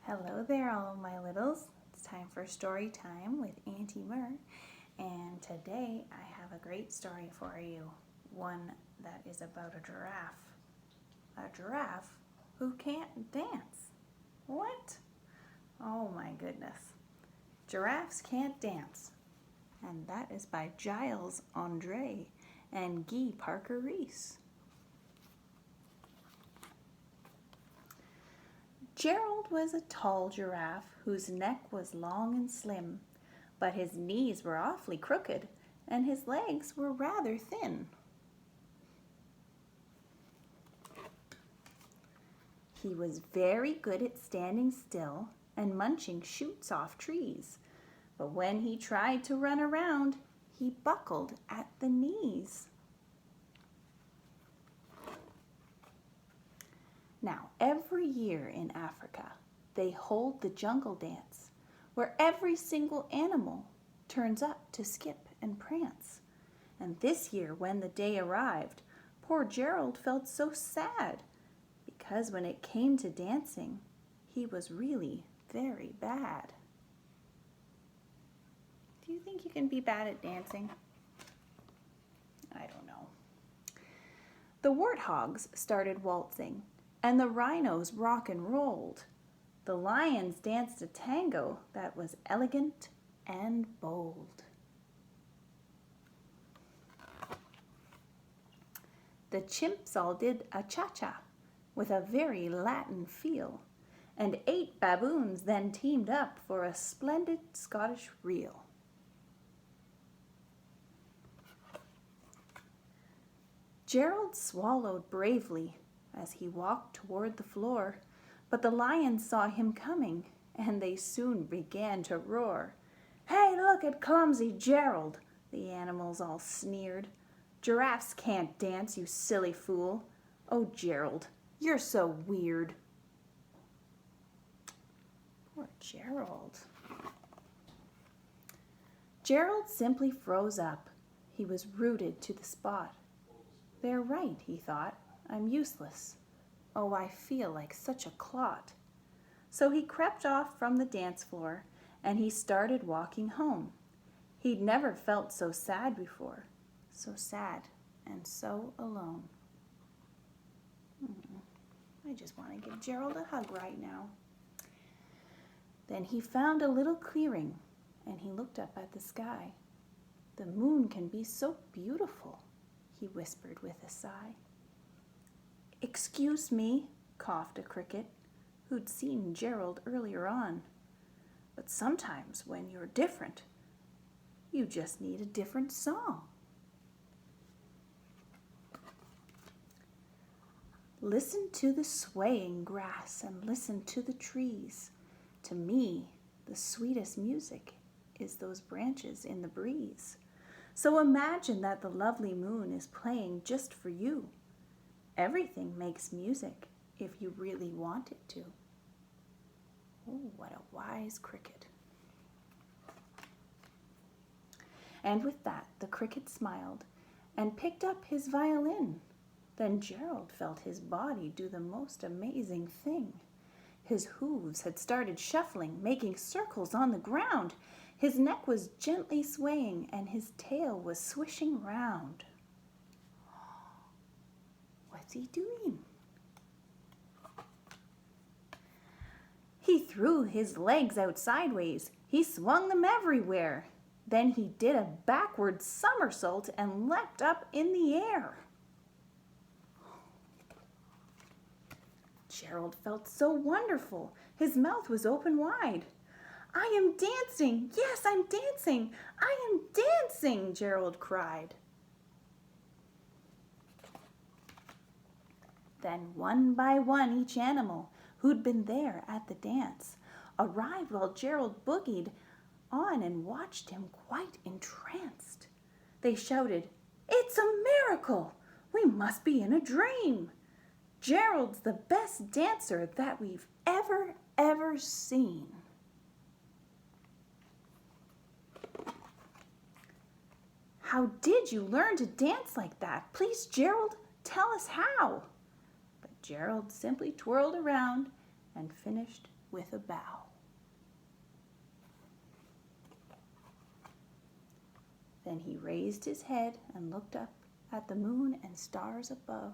Hello there, all of my littles. It's time for story time with Auntie Mir, and today I have a great story for you. One that is about a giraffe. A giraffe who can't dance. What? Oh my goodness. Giraffes can't dance. And that is by Giles Andre and Guy Parker Reese. Gerald was a tall giraffe whose neck was long and slim, but his knees were awfully crooked and his legs were rather thin. He was very good at standing still and munching shoots off trees, but when he tried to run around, he buckled at the knees. Now, every year in Africa, they hold the jungle dance, where every single animal turns up to skip and prance. And this year, when the day arrived, poor Gerald felt so sad, because when it came to dancing, he was really very bad. Do you think you can be bad at dancing? I don't know. The warthogs started waltzing, and the rhinos rock and rolled. The lions danced a tango that was elegant and bold. The chimps all did a cha-cha with a very Latin feel, and 8 baboons then teamed up for a splendid Scottish reel. Gerald swallowed bravely as he walked toward the floor, but the lions saw him coming, and they soon began to roar. "Hey, look at clumsy Gerald," the animals all sneered. "Giraffes can't dance, you silly fool. Oh, Gerald, you're so weird." Poor Gerald. Gerald simply froze up. He was rooted to the spot. "They're right," he thought. "I'm useless. Oh, I feel like such a clot." So he crept off from the dance floor and he started walking home. He'd never felt so sad before. So sad and so alone. I just want to give Gerald a hug right now. Then he found a little clearing and he looked up at the sky. "The moon can be so beautiful," he whispered with a sigh. "Excuse me," coughed a cricket, who'd seen Gerald earlier on, "but sometimes when you're different, you just need a different song." Listen to the swaying grass and listen to the trees. To me, the sweetest music is those branches in the breeze. So imagine that the lovely moon is playing just for you. Everything makes music if you really want it to. Oh, what a wise cricket. And with that, the cricket smiled and picked up his violin. Then Gerald felt his body do the most amazing thing. His hooves had started shuffling, making circles on the ground. His neck was gently swaying and his tail was swishing round. What's he doing? He threw his legs out sideways. He swung them everywhere. Then he did a backward somersault and leapt up in the air. Gerald felt so wonderful. His mouth was open wide. "I am dancing! Yes, I'm dancing! I am dancing!" Gerald cried. Then one by one each animal who'd been there at the dance arrived while Gerald boogied on and watched him quite entranced. They shouted, "It's a miracle! We must be in a dream! Gerald's the best dancer that we've ever seen." "How did you learn to dance like that? Please, Gerald, tell us how." But Gerald simply twirled around and finished with a bow. Then he raised his head and looked up at the moon and stars above.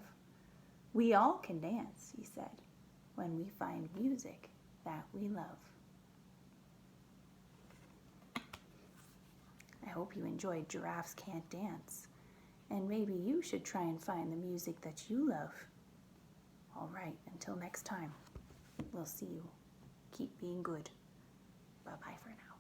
We all can dance, he said, when we find music that we love. I hope you enjoyed Giraffes Can't Dance, and maybe you should try and find the music that you love. All right, until next time, we'll see you. Keep being good. Bye-bye for now.